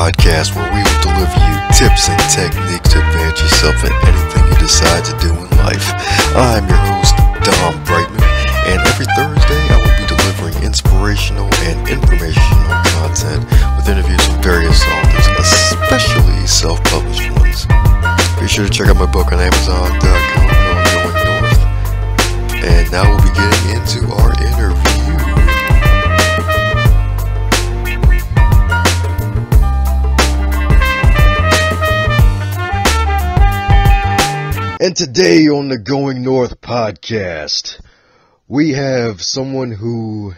podcast where we will deliver you tips and techniques to advance yourself in anything you decide to do in life. I'm your host, Dom Brightman, and every Thursday I will be delivering inspirational and informational content with interviews with various authors, especially self-published ones. Be sure to check out my book on Amazon.com called Going North. And now we'll be getting into our interview. And today on the Going North podcast, we have someone who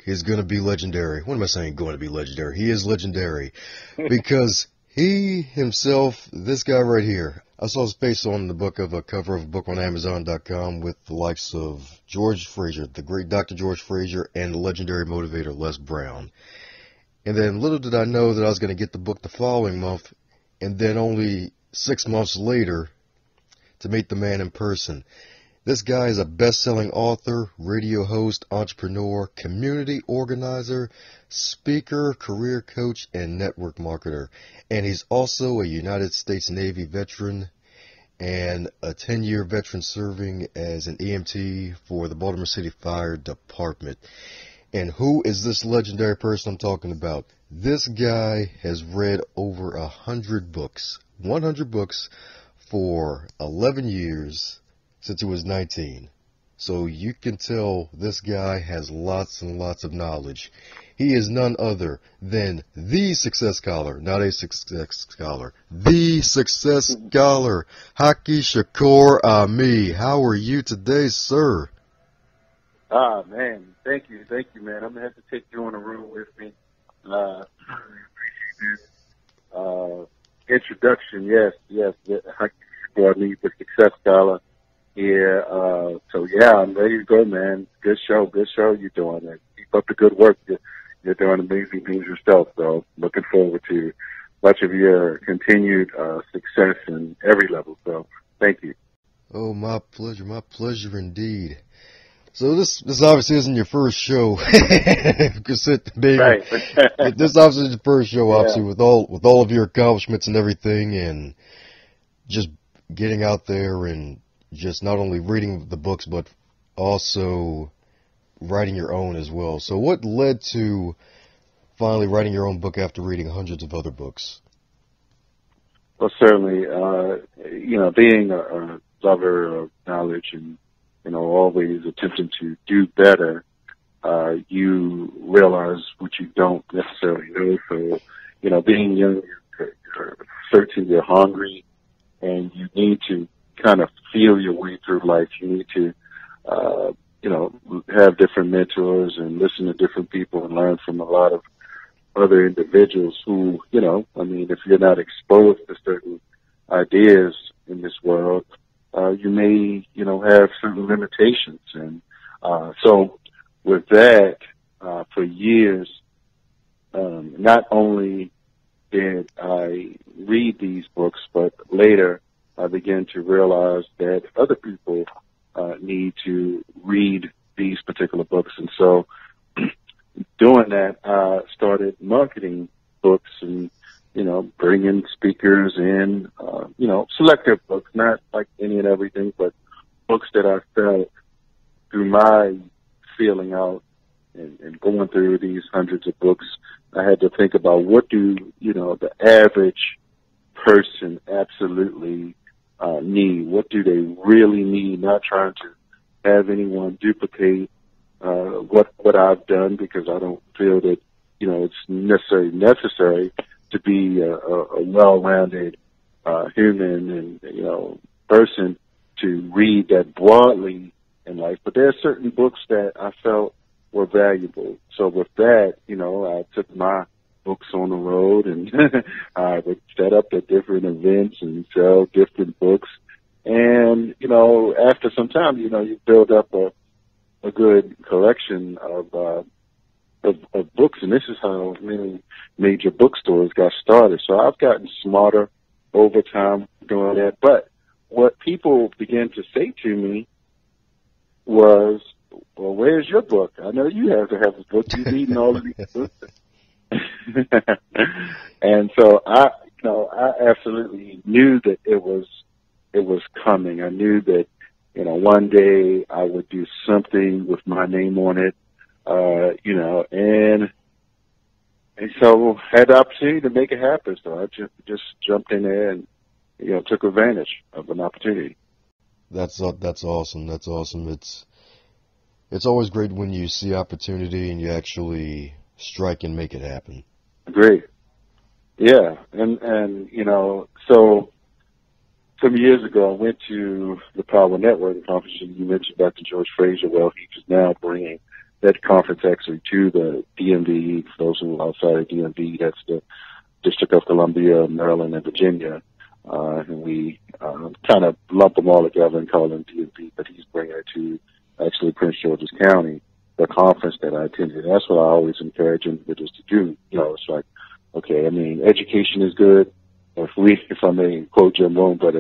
is going to be legendary. What am I saying, going to be legendary? He is legendary because he himself, this guy right here, I saw his face on the cover of a book on Amazon.com with the likes of George Fraser, the great Dr. George Fraser, and the legendary motivator Les Brown. And then little did I know that I was going to get the book the following month, and then only 6 months later, to meet the man in person. This guy is a best-selling author, radio host, entrepreneur, community organizer, speaker, career coach, and network marketer. And he's also a United States Navy veteran and a 10-year veteran serving as an EMT for the Baltimore City Fire Department. And who is this legendary person I'm talking about? This guy has read over 100 books. 100 books for 11 years since he was 19. So you can tell this guy has lots and lots of knowledge. He is none other than the success scholar, not a success scholar, the success scholar, Haki Shakur Ammi. How are you today, sir? Man, thank you, man. I'm going to have to take you on the road with me. I appreciate this introduction. Yes, Haki Shakur Ammi, the success scholar. I'm ready to go, man. Good show you're doing. And keep up the good work. You're doing amazing things yourself, so looking forward to much of your continued success in every level. So thank you. Oh, my pleasure indeed. So this obviously isn't your first show. Right. This obviously is your first show, obviously, with all of your accomplishments and everything, and just getting out there and just not only reading the books, but also writing your own as well. So what led to finally writing your own book after reading hundreds of other books? Well, certainly, being a lover of knowledge and, always attempting to do better, you realize what you don't necessarily know. So, being young, you're searching, you're hungry, and you need to kind of feel your way through life. You need to, have different mentors and listen to different people and learn from a lot of other individuals who, if you're not exposed to certain ideas in this world, you may, have certain limitations. And so with that, for years, not only did I read these books, but later I began to realize that other people need to read these particular books. And so doing that, I started marketing books and, bringing speakers in, selective books, not like any and everything, but books that I felt through my feeling out and going through these hundreds of books, I had to think about what do, the average person absolutely need. What do they really need? Not trying to have anyone duplicate what I've done, because I don't feel that it's necessary to be a well-rounded human and person to read that broadly in life. But there are certain books that I felt were valuable. So with that, I took my books on the road, and I would set up at different events and sell different books. And, after some time, you build up a good collection of books. And this is how many major bookstores got started. So I've gotten smarter over time doing that. But what people began to say to me was, well, where's your book? I know you have to have a book. You're reading all of these books. And so I absolutely knew that it was coming. I knew that, one day I would do something with my name on it, and so had the opportunity to make it happen. So I just jumped in there and, took advantage of an opportunity. That's awesome. That's awesome. It's always great when you see opportunity and you actually strike and make it happen. Great. Yeah. And so some years ago, I went to the Power Network conference, and you mentioned Dr. George Fraser. Well, he's now bringing that conference actually to the DMV. For those who are outside of DMV, that's the District of Columbia, Maryland, and Virginia. And we kind of lump them all together and call them DMV, but he's bringing it to actually Prince George's County, the conference that I attended. And that's what I always encourage individuals to do. It's like, okay, I mean, education is good. If I may quote Jim Rohn, but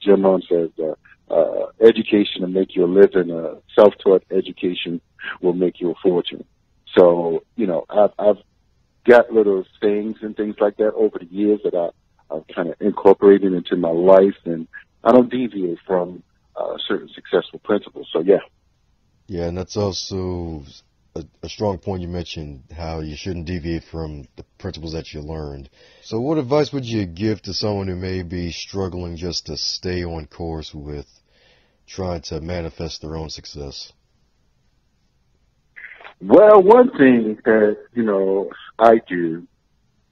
Jim Rohn says, education will make you a living, self-taught education will make you a fortune. So, I've got little things and things like that over the years that I've kind of incorporated into my life, and I don't deviate from certain successful principles. So, yeah. Yeah, and that's also a strong point you mentioned, how you shouldn't deviate from the principles that you learned. So what advice would you give to someone who may be struggling just to stay on course with trying to manifest their own success? Well, one thing that, I do,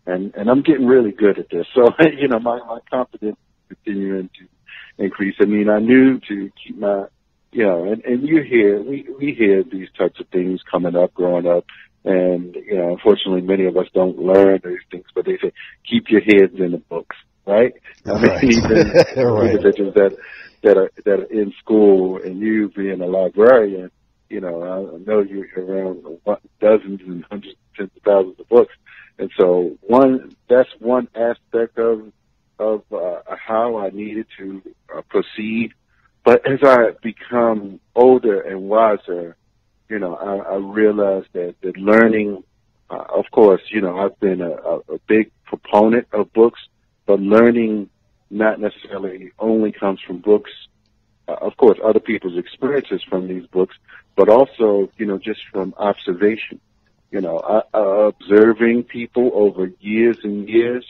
and I'm getting really good at this, so, my confidence is continuing to increase. I mean, I knew to keep my, and we hear these types of things coming up, growing up, and, unfortunately many of us don't learn these things, but they say, keep your heads in the books, right? I mean, Right. even Right. individuals that are in school, and you being a librarian, I know you're around dozens and hundreds, tens of thousands of books. And so that's one aspect of how I needed to proceed. But as I become older and wiser, I realized that learning, of course, I've been a big proponent of books, but learning not necessarily only comes from books. Of course, other people's experiences from these books, but also, just from observation. Observing people over years and years,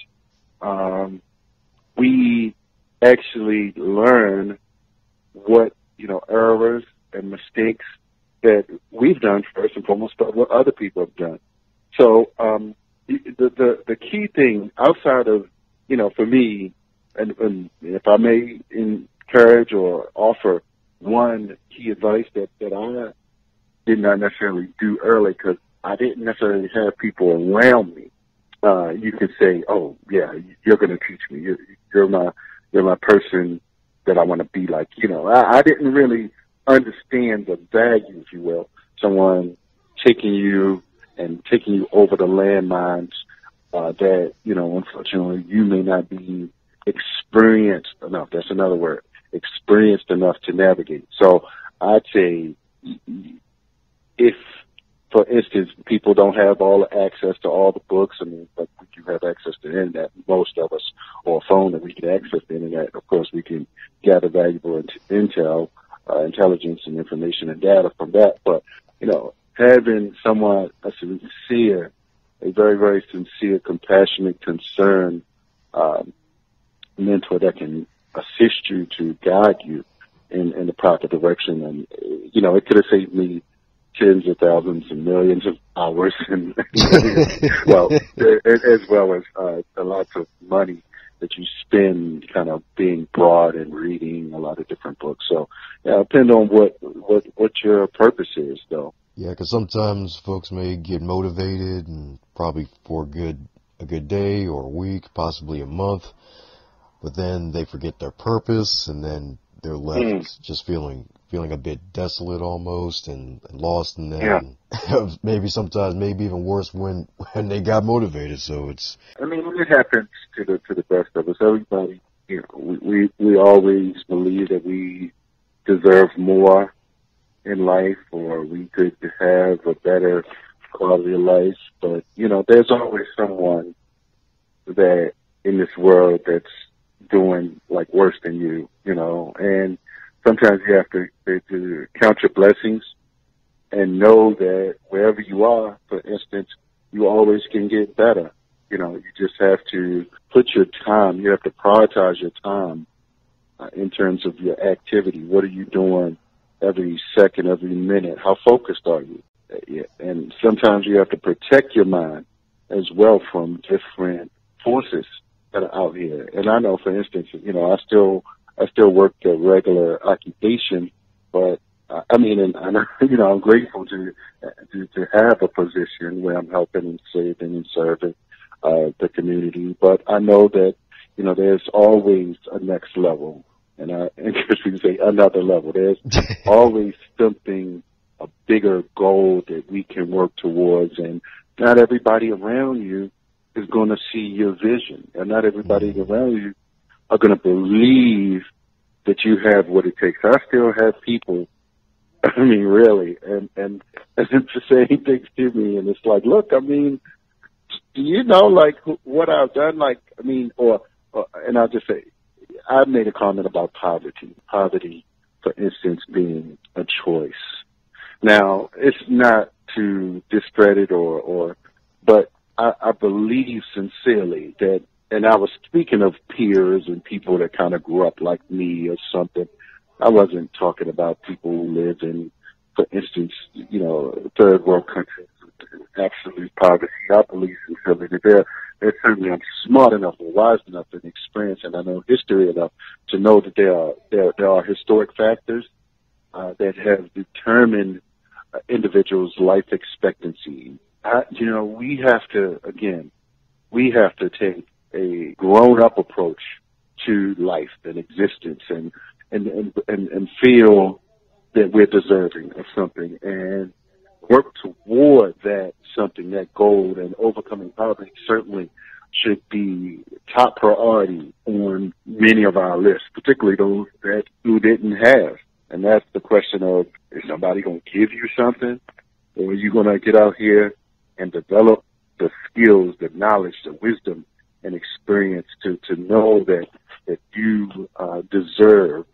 we actually learn what, errors and mistakes that we've done first and foremost, but what other people have done. So, the key thing outside of, for me, and if I may encourage or offer one key advice that I did not necessarily do early, because I didn't necessarily have people around me. You can say, "Oh, yeah, you're going to teach me. You're my person that I want to be like." I didn't really understand the value, if you will, someone taking you over the landmines that unfortunately you may not be experienced enough. That's another word. Experienced enough to navigate. So I'd say, if, for instance, people don't have all the access to all the books, but we do have access to the internet, most of us, or a phone that we can access the internet. Of course, we can gather valuable intelligence and information and data from that. But, having someone, a very, very sincere, compassionate, concerned mentor that can assist you to guide you in the proper direction. And, it could have saved me tens of thousands and millions of hours and as well as lots of money that you spend kind of being broad and reading a lot of different books. So, depend on what your purpose is, though. Yeah, because sometimes folks may get motivated and probably for a good day or a week, possibly a month, but then they forget their purpose, and then they're left just feeling a bit desolate almost and lost, and then maybe even worse when they got motivated. So it happens to the best of us. Everybody, we always believe that we deserve more in life, or we could have a better quality of life. But, there's always someone that in this world that's doing like worse than you, and sometimes you have to count your blessings and know that wherever you are, for instance, you always can get better. You just have to put your time, you have to prioritize your time in terms of your activity. What are you doing every second, every minute? How focused are you? And sometimes you have to protect your mind as well from different forces that are out here. And I know, for instance, I still work a regular occupation, but and I'm grateful to have a position where I'm helping and saving and serving the community. But I know that there's always a next level, and we say another level. There's always something, a bigger goal that we can work towards, and not everybody around you is going to see your vision, and not everybody around you are going to believe that you have what it takes. I still have people, really, and to say things to me, and it's like, look, do you know, like, what I've done? Like, and I'll just say, I made a comment about poverty. Poverty, for instance, being a choice. Now, it's not to discredit but I believe sincerely that, and I was speaking of peers and people that kind of grew up like me or something. I wasn't talking about people who live in, for instance, third world countries with absolute poverty. I believe sincerely that they're certainly smart enough and wise enough and experienced, and I know history enough to know that there are historic factors that have determined individuals' life expectancy. We have to take a grown-up approach to life and existence, and feel that we're deserving of something, and work toward that something, that goal, and overcoming poverty certainly should be top priority on many of our lists, particularly those who didn't have. And that's the question of, is somebody going to give you something, or are you going to get out here and develop the skills, the knowledge, the wisdom, and experience to know that you deserve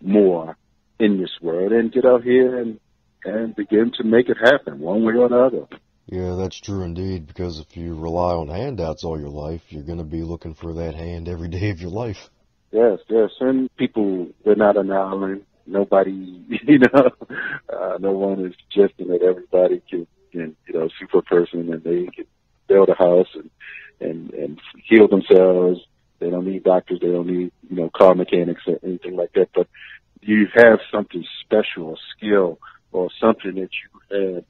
more in this world, and get out here and begin to make it happen one way or the other. Yeah, that's true indeed, because if you rely on handouts all your life, you're going to be looking for that hand every day of your life. Yes. And people, they're not an island. Nobody, no one is suggesting that everybody can super person and they can build a house and heal themselves. They don't need doctors. They don't need, car mechanics or anything like that. But you have something special, a skill, or something that you have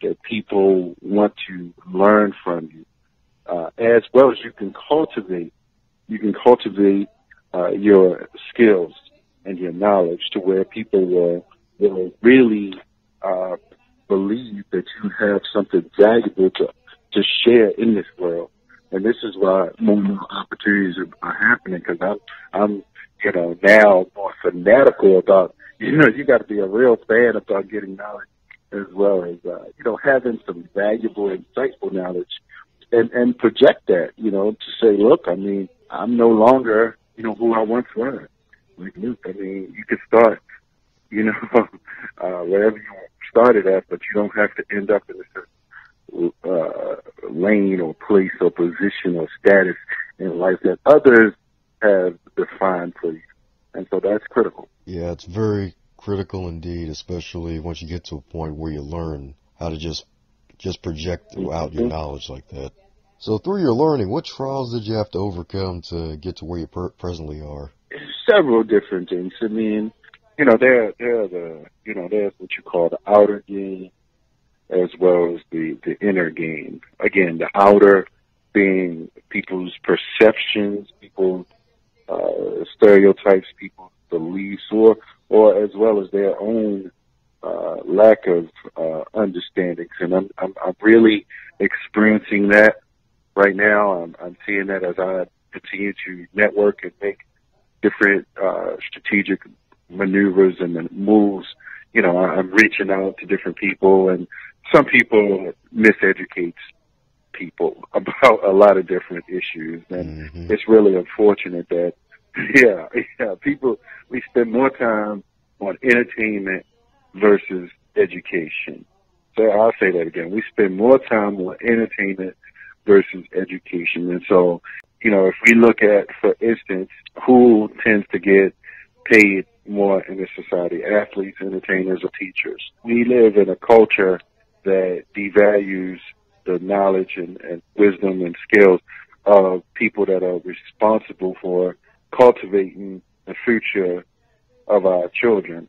that people want to learn from you, as well as you can cultivate your skills and your knowledge to where people will really believe that you have something valuable to share in this world. And this is why more and more opportunities are happening, because I'm now more fanatical about, you got to be a real fan about getting knowledge, as well as, having some valuable, insightful knowledge and project that, to say, look, I'm no longer, who I once was. Like Luke, you could start, wherever you started at, but you don't have to end up in a certain lane or place or position or status in life that others have defined for you. And so that's critical. Yeah, it's very critical indeed, especially once you get to a point where you learn how to just project out your knowledge like that. So through your learning, what trials did you have to overcome to get to where you presently are? Several different things. There's what you call the outer game, as well as the inner game. Again, the outer being people's perceptions, people's stereotypes, people's beliefs, or as well as their own lack of understandings. And I'm really experiencing that right now. I'm seeing that as I continue to network and make different strategic maneuvers and moves I'm reaching out to different people, and some people miseducate people about a lot of different issues, and it's really unfortunate that, people, we spend more time on entertainment versus education. So I'll say that again. We spend more time on entertainment versus education. And so, if we look at, for instance, who tends to get paid more in this society, athletes, entertainers, or teachers, we live in a culture that devalues the knowledge and wisdom and skills of people that are responsible for cultivating the future of our children.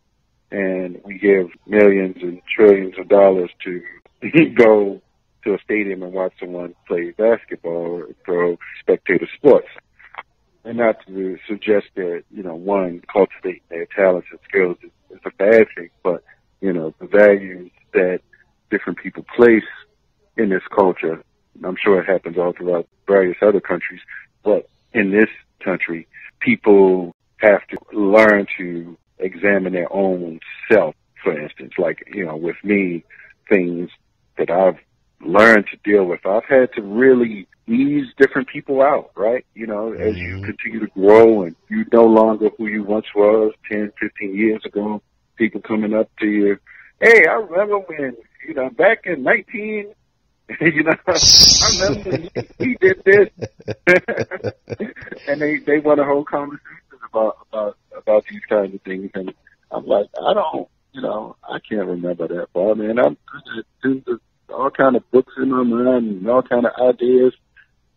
And we give millions and trillions of dollars to go to a stadium and watch someone play basketball or throw spectator sports. And not to suggest that, one, cultivating their talents and skills is a bad thing, but, the values that different people place in this culture, I'm sure it happens all throughout various other countries, but in this country, people have to learn to examine their own self, for instance. Like, with me, things that I've learned to deal with, I've had to really ease different people out, right? As you continue to grow and you no longer who you once was 10, 15 years ago, people coming up to you, hey, I remember when, back in 19, I remember he did this. And they want a whole conversation about these kinds of things. And I'm like, I can't remember that far, man. I'm all kind of books in my mind and all kind of ideas.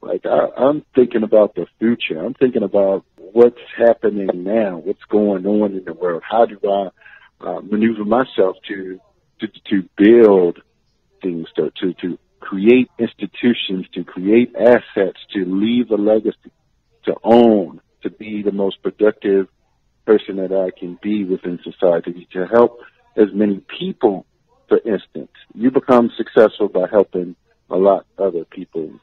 Like, I'm thinking about the future. I'm thinking about what's happening now, what's going on in the world. How do I maneuver myself to build things, to create institutions, to create assets, to leave a legacy, to own, to be the most productive person that I can be within society, to help as many people. For instance, you become successful by helping a lot of other people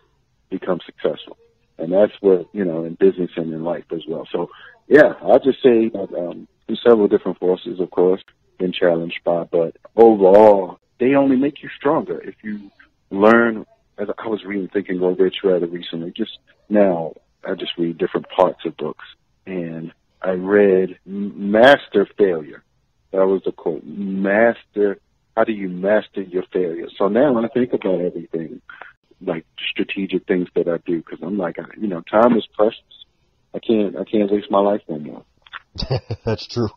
become successful. And that's what, in business and in life as well. So, I'll just say that several different forces, of course, been challenged by, but overall, they only make you stronger if you learn. As I was reading Think and Grow Rich rather recently, just now, I just read different parts of books, and I read Master Failure. That was the quote. How do you master your failure? So now when I think about everything, like strategic things that I do, because I'm like, time is precious. I can't waste my life no more. That's true.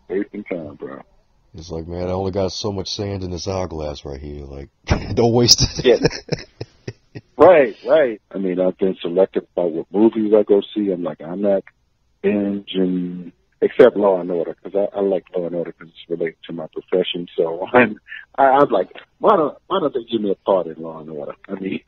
Wasting time, bro. It's like, man, I only got so much sand in this hourglass right here. Like, don't waste it. Yeah. Right. I mean, I've been selective about what movies I go see. I'm like, I'm not binging, except Law and Order, because I like Law and Order because it's related to my profession. So I'm like, why don't they give me a part in Law and Order? I mean,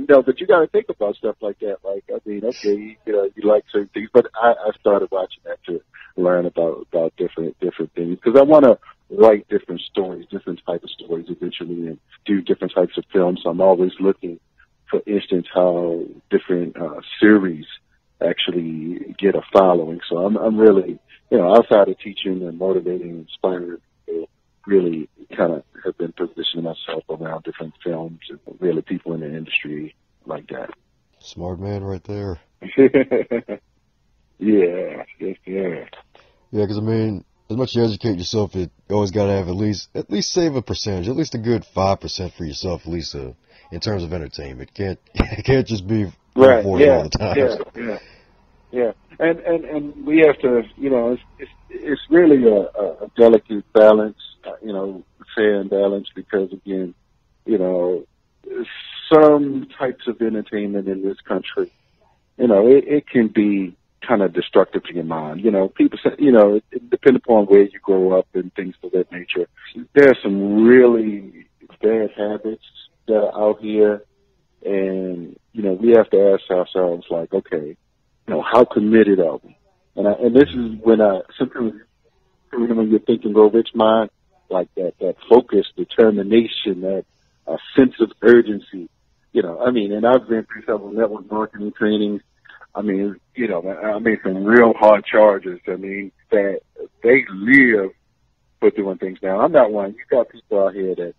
but you got to think about stuff like that. Like, I mean, okay, you like certain things, but I started watching that to learn about different things, because I want to write different stories, different type of stories eventually, and do different types of films. So I'm always looking, for instance, how different series actually get a following. So I'm really, outside of teaching and motivating and inspiring, really kind of have been positioning myself around different films and really people in the industry like that. Smart man right there. Yeah. Yeah, because, I mean, as much as you educate yourself, you always got to have at least save a percentage, at least a good 5% for yourself, at least in terms of entertainment. It can't just be right. all the time. Yeah. And we have to, it's really a delicate balance, fair and balanced, because again, some types of entertainment in this country, it can be kind of destructive to your mind. People say, it depends upon where you grow up and things of that nature. There are some really bad habits that are out here, and, we have to ask ourselves, like, okay, how committed are we? And this is when sometimes when you're thinking Grow Rich mind, like that focus, determination, that sense of urgency, I mean, and I've been through several network marketing trainings. I mean, I made some real hard charges. I mean, that they live for doing things. Now, I'm not one. You got people out here that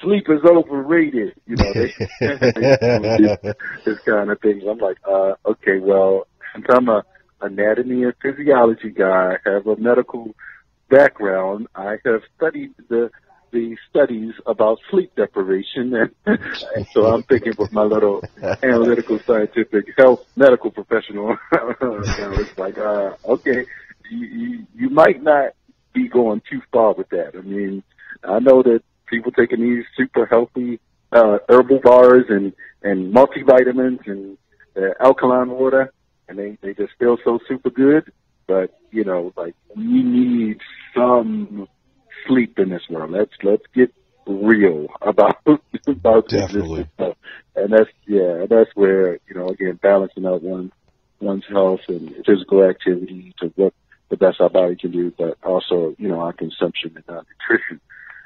sleep is overrated. They do this kind of things. I'm like, okay, well, since I'm a anatomy and physiology guy, I have a medical background, I have studied the studies about sleep deprivation, and so I'm thinking with my little analytical, scientific, health, medical professional. It's like, okay, you might not be going too far with that. I mean, I know that people taking these super healthy herbal bars and multivitamins and alkaline water, and they just feel so super good. But like, we need some sleep in this world. Let's get real about Definitely. this stuff. And that's where again, balancing out one's health and physical activity to what the best our body can do, but also our consumption and our nutrition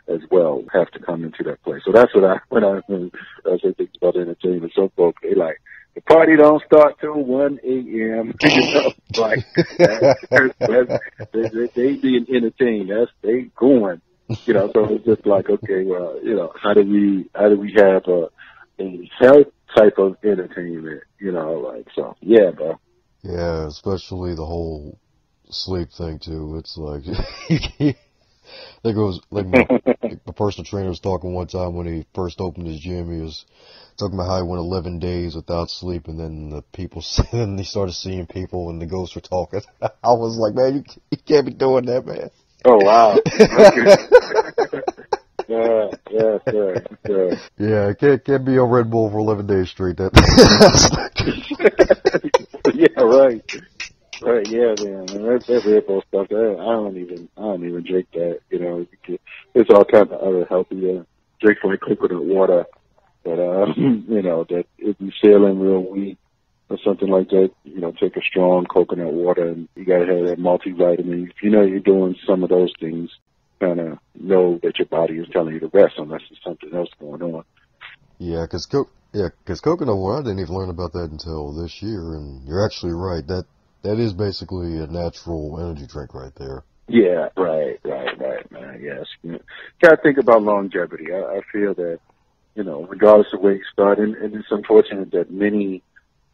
as well have to come into that place. So that's what when I think about entertainment. Some folks, they like, the party don't start till 1 a.m. Like they being entertained. They going. So it's just like, okay, well, how do we have a health type of entertainment? Like, so yeah, bro. Yeah, especially the whole sleep thing too. It's like there goes like my personal trainer was talking one time when he first opened his gym. He was talking about how he went 11 days without sleep, and then then he started seeing people, and the ghosts were talking. I was like, man, you can't be doing that, man. Oh wow. Okay. Yeah. Yeah, can't be on Red Bull for 11 days straight. That. Yeah, right. Right, yeah, man. That Red Bull stuff. I don't even drink that. There's all kinds of other healthy drinks like coconut water. But that if you're feeling real weak or something like that, take a strong coconut water, and you gotta have that multivitamin. If you're doing some of those things, kind of know that your body is telling you to rest unless there's something else going on. Yeah, because coconut water, I didn't even learn about that until this year, and you're actually right. That is basically a natural energy drink right there. Yeah, right, man. Yes, gotta think about longevity. I feel that regardless of where you start, and it's unfortunate that many,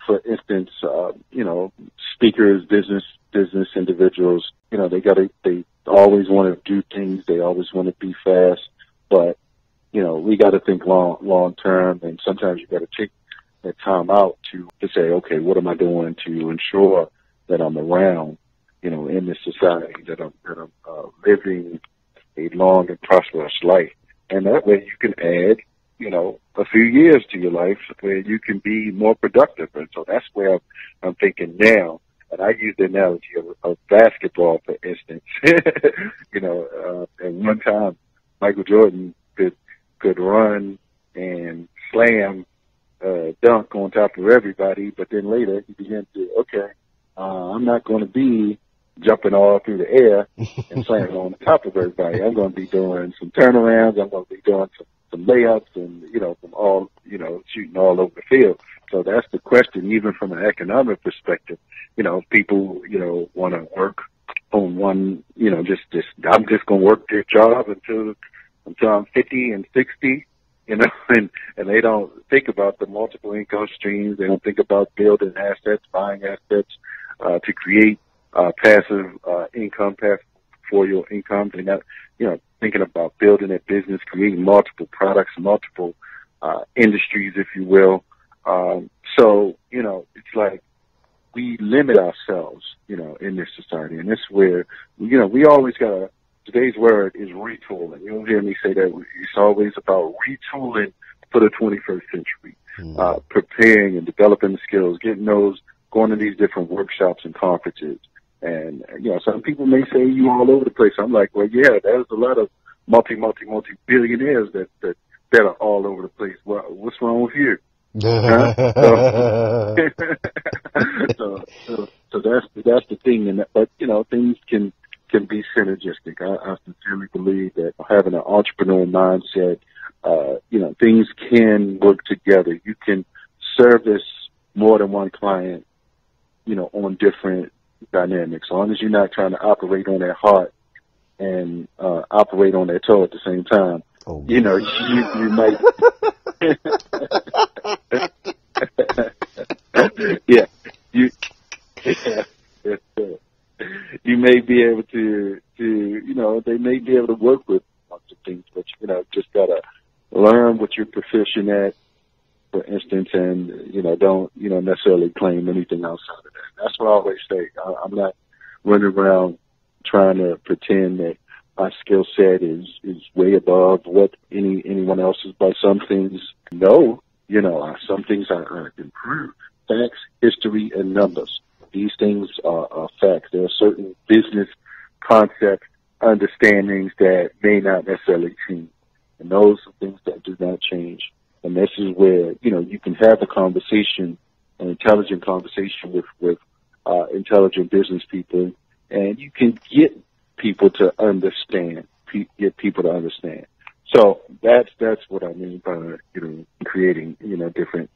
for instance, speakers, business individuals, they always want to do things, they always want to be fast, but we got to think long term, and sometimes you got to take that time out to say, okay, what am I doing to ensure that I'm around, in this society, that I'm living a long and prosperous life, and that way you can add a few years to your life where you can be more productive. And so that's where I'm thinking now. And I use the analogy of basketball, for instance. At one time, Michael Jordan could run and slam, dunk on top of everybody, but then later he began to, I'm not going to be jumping all through the air and slamming on the top of everybody. I'm going to be doing some turnarounds. I'm going to be doing some layups and, from all, shooting all over the field. So that's the question, even from an economic perspective. People, want to work on one, I'm just going to work their job until I'm 50 and 60, and they don't think about the multiple income streams. They don't think about building assets, buying assets, to create, passive, income, passive portfolio income. They're not, thinking about building a business, creating multiple products, multiple industries, if you will. So, it's like we limit ourselves, in this society. And this is where, we always got today's word is retooling. You'll hear me say that it's always about retooling for the 21st century, preparing and developing the skills, going to these different workshops and conferences. And, some people may say you all over the place. I'm like, well, yeah, there's a lot of multi-billionaires that are all over the place. Well, what's wrong with you? Huh? So that's the thing. But things can be synergistic. I sincerely believe that having an entrepreneurial mindset, things can work together. You can service more than one client, on different dynamics. As long as you're not trying to operate on their heart and operate on their toe at the same time. Oh, you might. Yeah, you may be able to, they may be able to work with lots of things, but just gotta learn what you're proficient at, for instance, and don't necessarily claim anything outside of that. That's what I always say. I'm not running around trying to pretend that my skill set is way above what anyone else's. But some things, some things I can prove. Facts, history, and numbers. These things are facts. There are certain business concept understandings that may not necessarily change, and those are things that do not change. And this is where you can have a conversation, an intelligent conversation with intelligent business people, and you can get people to understand. So that's what I mean by creating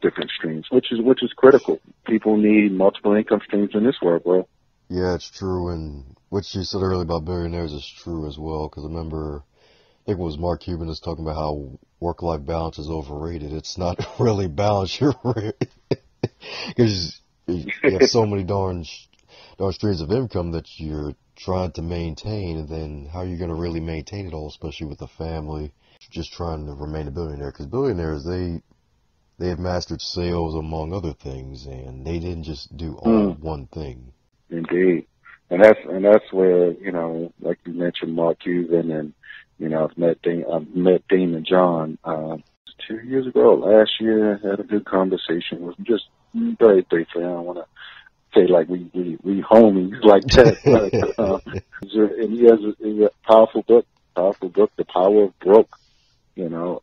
different streams, which is critical. People need multiple income streams in this world, bro. Yeah, it's true, and what you said earlier about billionaires is true as well. Because I remember, I think it was Mark Cuban is talking about how work-life balance is overrated. It's not really balanced, because you have so many darn streams of income that you're trying to maintain, and then how are you going to really maintain it all, especially with a family, just trying to remain a billionaire? Because billionaires, they have mastered sales among other things, and they didn't just do all one thing. Indeed, and that's where like you mentioned, Mark Cuban, and I've met Damon John 2 years ago, last year. Had a good conversation with him, just very briefly. I don't want to say like we homies like that, but and he has a powerful book, The Power of Broke.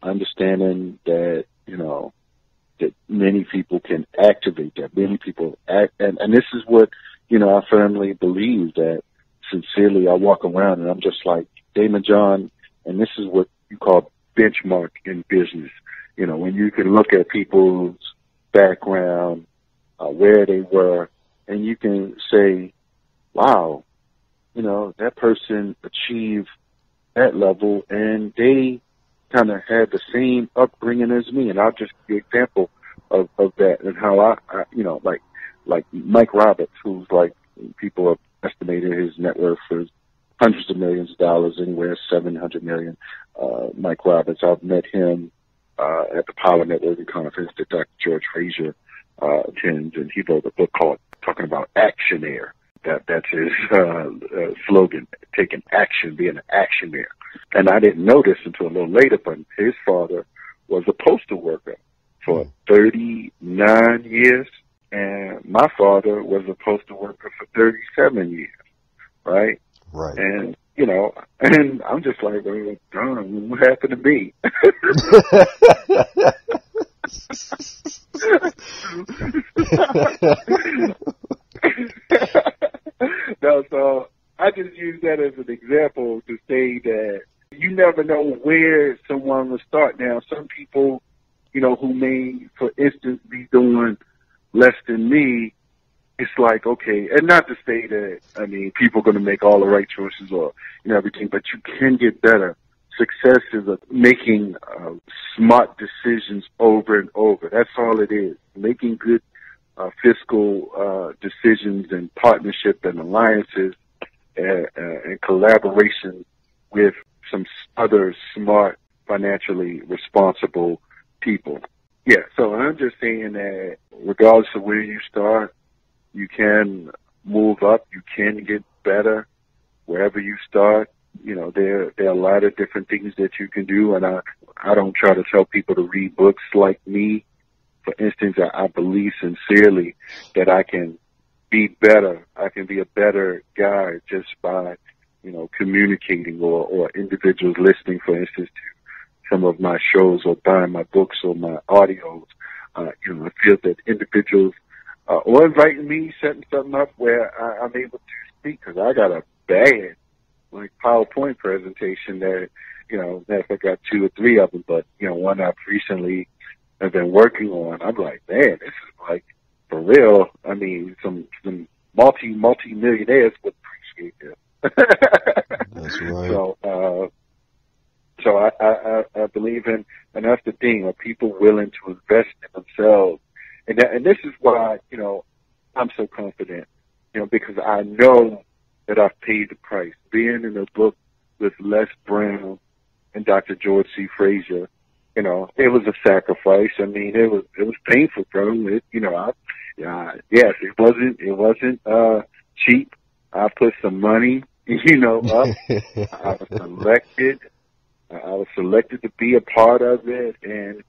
Understanding that that many people can activate that. Many people act, and this is what I firmly believe, that sincerely I walk around and I'm just like Damon John, and this is what you call benchmark in business. When you can look at people's background, where they were, and you can say, wow, that person achieved that level, and they kind of had the same upbringing as me. And I'll just give you an example of that, and how I like Mike Roberts, who's like, people have estimated his net worth for hundreds of millions of dollars, anywhere $700 million. Mike Roberts, I've met him at the Power Networking Conference that Dr. George Frazier attends, and he wrote a book called Talking About Actionaire. That's his slogan, taking action, being an actionaire. And I didn't know this until a little later, but his father was a postal worker for 39 years, and my father was a postal worker for 37 years, right? Right. And, and I'm just like, oh, darn, what happened to me? No, so I just use that as an example to say that you never know where someone will start. Now, some people, who may, for instance, be doing less than me, it's like, okay, and not to say that, people are going to make all the right choices or, everything, but you can get better. Success is making smart decisions over and over. That's all it is. Making good fiscal decisions and partnership and alliances and collaboration with some other smart, financially responsible people. Yeah, so I'm just saying that regardless of where you start, you can move up, you can get better wherever you start. There are a lot of different things that you can do, and I don't try to tell people to read books like me. For instance, I believe sincerely that I can be better. I can be a better guy just by, communicating or individuals listening, for instance, to some of my shows or buying my books or my audios. I feel that individuals or inviting me, setting something up where I'm able to speak, because I got a bad PowerPoint presentation that Matter of fact, I got 2 or 3 of them, but, one I've recently have been working on. I'm like, man, this is like, for real. I mean, some multi-millionaires would appreciate this. That's right. So I believe in, and that's the thing, are people willing to invest in themselves? And this is why, I'm so confident, because I know that I've paid the price. Being in a book with Les Brown and Dr. George C. Frazier, it was a sacrifice. I mean, it was painful, bro. Yes, it wasn't cheap. I put some money, up. I was selected to be a part of it, and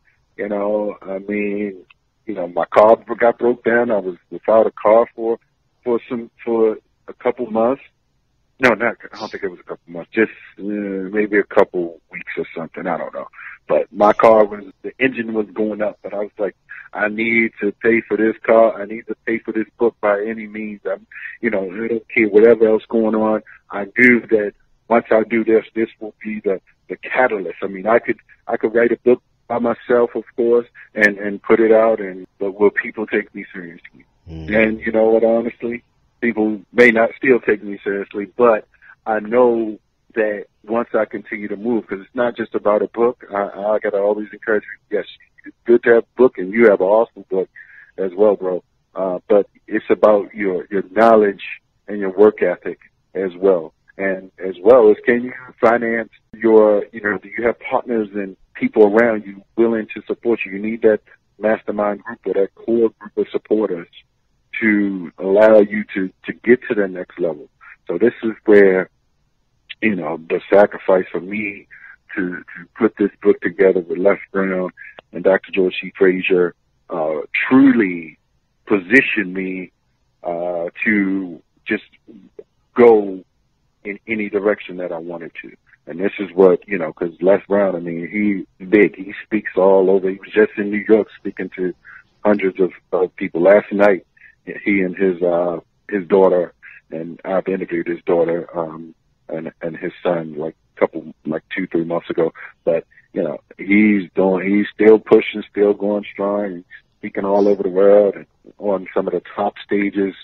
my car got broke down. I was without a car for a couple months. No, I don't think it was a couple months. Just maybe a couple weeks or something. I don't know. But my car the engine was going up, but I was like, I need to pay for this car. I need to pay for this book by any means. I don't care whatever else going on. I knew that once I do this will be the catalyst. I mean, I could write a book by myself, of course, and put it out, but will people take me seriously? Mm. And you know what, honestly, people may not still take me seriously, but I know that once I continue to move, because it's not just about a book. I got to always encourage you. Yes, it's good to have a book, and you have an awesome book as well, bro. But it's about your knowledge and your work ethic as well. And as well as, can you finance do you have partners and people around you willing to support you? You need that mastermind group or that core group of supporters to allow you to get to the next level. So this is where, the sacrifice for me to put this book together with Les Brown and Dr. George C. Frazier truly positioned me to just go in any direction that I wanted to. And this is what, because Les Brown, I mean, he's big. He speaks all over. He was just in New York speaking to hundreds of people. Last night, he and his daughter, and I've interviewed his daughter and his son like 2-3 months ago. But, he's still pushing, still going strong, speaking all over the world and on some of the top stages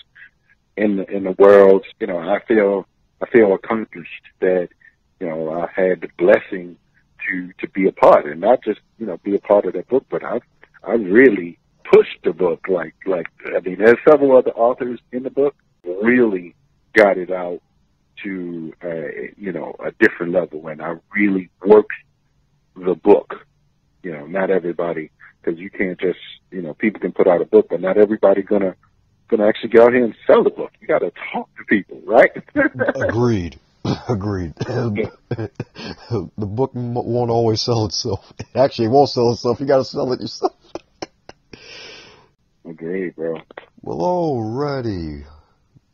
in the world. I feel accomplished that, I had the blessing to be a part, and not just, be a part of that book, but I really pushed the book. There's several other authors in the book really got it out to, a different level, and I really worked the book. Not everybody, because you can't just, people can put out a book, but not everybody gonna actually go out here and sell the book. You got to talk to people, right? Agreed. The book won't always sell itself. Actually, it won't sell itself. You got to sell it yourself. Agreed, bro. Well, alrighty.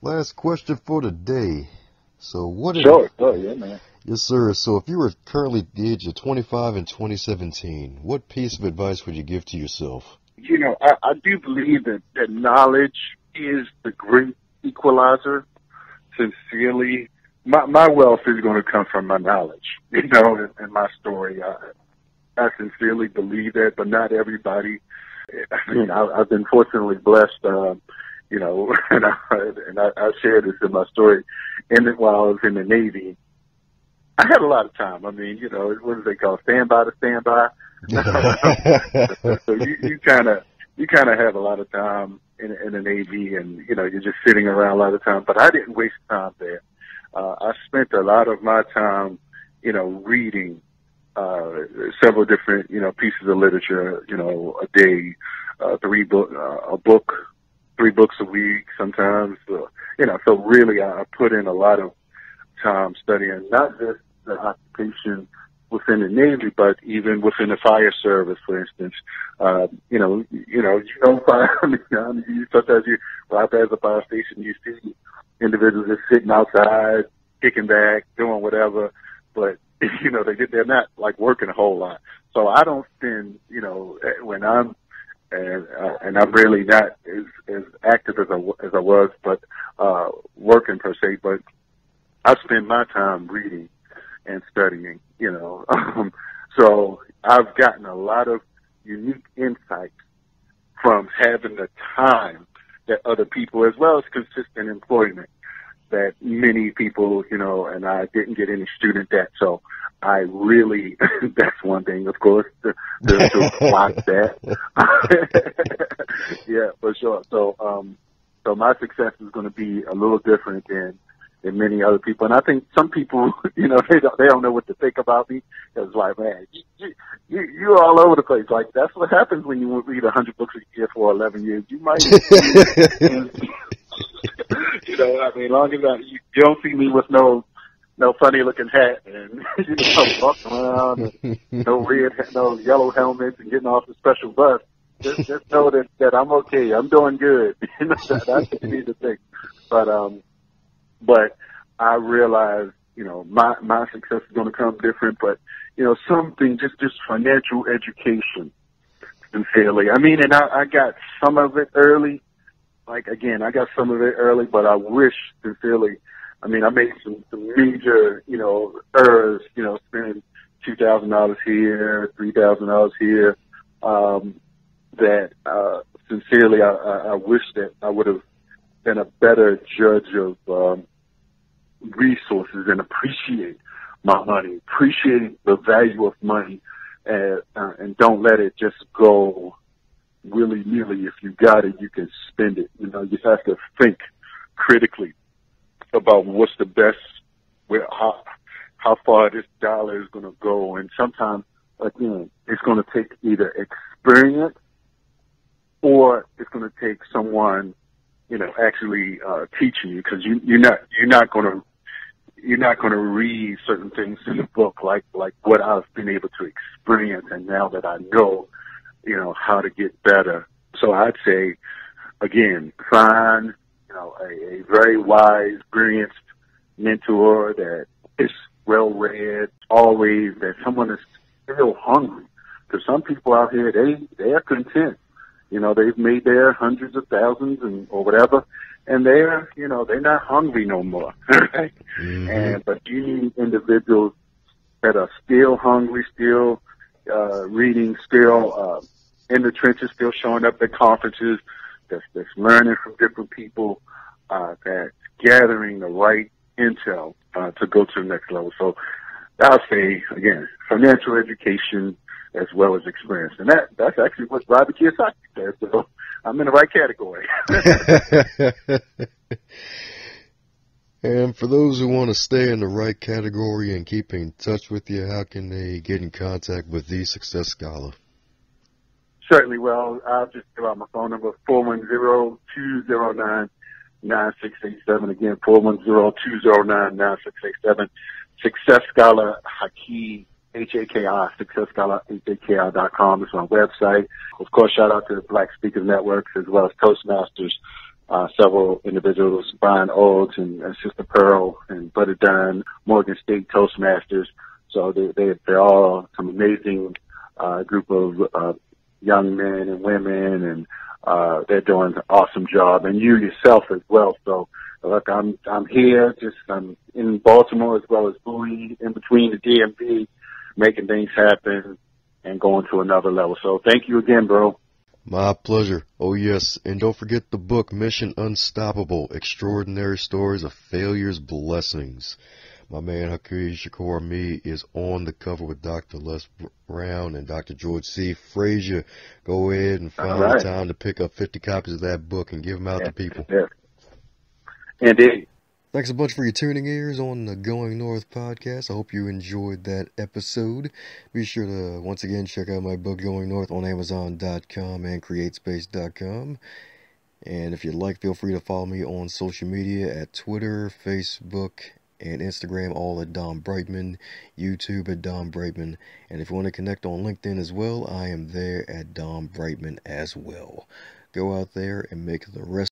Last question for today. So what? Sure, yeah, man. Yes, sir. So if you were currently the age of 25 in 2017, what piece of advice would you give to yourself? I do believe that knowledge is the great equalizer. Sincerely, my wealth is going to come from my knowledge, and my story. I sincerely believe that, but not everybody. I've been fortunately blessed, and I shared this in my story. And while I was in the Navy, I had a lot of time. I mean, what do they call standby to standby? So you kind of have a lot of time in the Navy, and you're just sitting around a lot of time. But I didn't waste time there. I spent a lot of my time, reading several different, pieces of literature, a day, 3 books a week sometimes. So really I put in a lot of time studying not just the occupation within the Navy, but even within the fire service, for instance. Fire. Sometimes you ride past the fire station, you see individuals just sitting outside, kicking back, doing whatever, but they're not like working a whole lot. So I don't spend, when I'm, and I'm really not as active as I was, but working per se. But I spend my time reading, and studying, you know. So I've gotten a lot of unique insights from having the time that other people, as well as consistent employment that many people, you know, and I didn't get any student debt. So I really, that's one thing, of course, to block that. Yeah, for sure. So my success is going to be a little different than many other people. And I think some people, you know, they don't know what to think about me. It's like, man, you're all over the place. Like, that's what happens when you read 100 books a year for 11 years. You might, you know, I mean, long as you don't see me with no funny looking hat and, you know, walking around and no yellow helmets and getting off the special bus. Just know that I'm okay. I'm doing good. You know, that's what you need to think. But I realize, you know, my success is going to come different, but, you know, something, just financial education, sincerely. I mean, and I got some of it early. Like, again, I got some of it early, but I wish, sincerely, I mean, I made some major, you know, errors, you know, spending $2,000 here, $3,000 here, that, sincerely, I wish that I would have been a better judge of, resources and appreciate my money, appreciate the value of money, and don't let it just go willy-nilly. If you got it, you can spend it. You know, you have to think critically about what's the best, how far this dollar is going to go. And sometimes, again, it's going to take either experience or it's going to take someone, you know, actually teaching you, because you're not going to read certain things in the book like what I've been able to experience, and now that I know, you know, how to get better. So I'd say, again, find, you know, a very wise, experienced mentor that is well-read, always, that someone is still hungry. Because some people out here, they are content. You know, they've made their hundreds of thousands or whatever, and they're not hungry no more. Right? Mm-hmm. But you need individuals that are still hungry, still reading, still in the trenches, still showing up at conferences, that's learning from different people, that's gathering the right intel to go to the next level. So I'll say, again, financial education as well as experience. And that's actually what Robert Kiyosaki said. So I'm in the right category. And for those who want to stay in the right category and keep in touch with you, how can they get in contact with the Success Scholar? Certainly. Well, I'll just give out my phone number, 410-209-9687. Again, 410-209-9687. Success Scholar Haki, Haki, Success Scholar, Haki.com is my website. Of course, shout out to the Black Speakers Networks as well as Toastmasters. Several individuals, Brian Oaks and Sister Pearl and Brother Dunn, Morgan State Toastmasters. So they're all some amazing group of young men and women, and they're doing an awesome job, and you yourself as well. So look, I'm here, I'm in Baltimore as well as Bowie, in between the DMV, making things happen and going to another level. So thank you again, bro. My pleasure. Oh, yes. And don't forget the book, Mission Unstoppable, Extraordinary Stories of Failure's Blessings. My man, Haki Shakur Ammi, is on the cover with Dr. Les Brown and Dr. George C. Frazier. Go ahead and find the time to pick up 50 copies of that book and give them out to people. Yeah. Indeed. Thanks a bunch for your tuning ears on the Going North podcast. I hope you enjoyed that episode. Be sure to, once again, check out my book, Going North, on Amazon.com and CreateSpace.com. And if you'd like, feel free to follow me on social media at Twitter, Facebook, and Instagram, all at Dom Brightman, YouTube at Dom Brightman. And if you want to connect on LinkedIn as well, I am there at Dom Brightman as well. Go out there and make the rest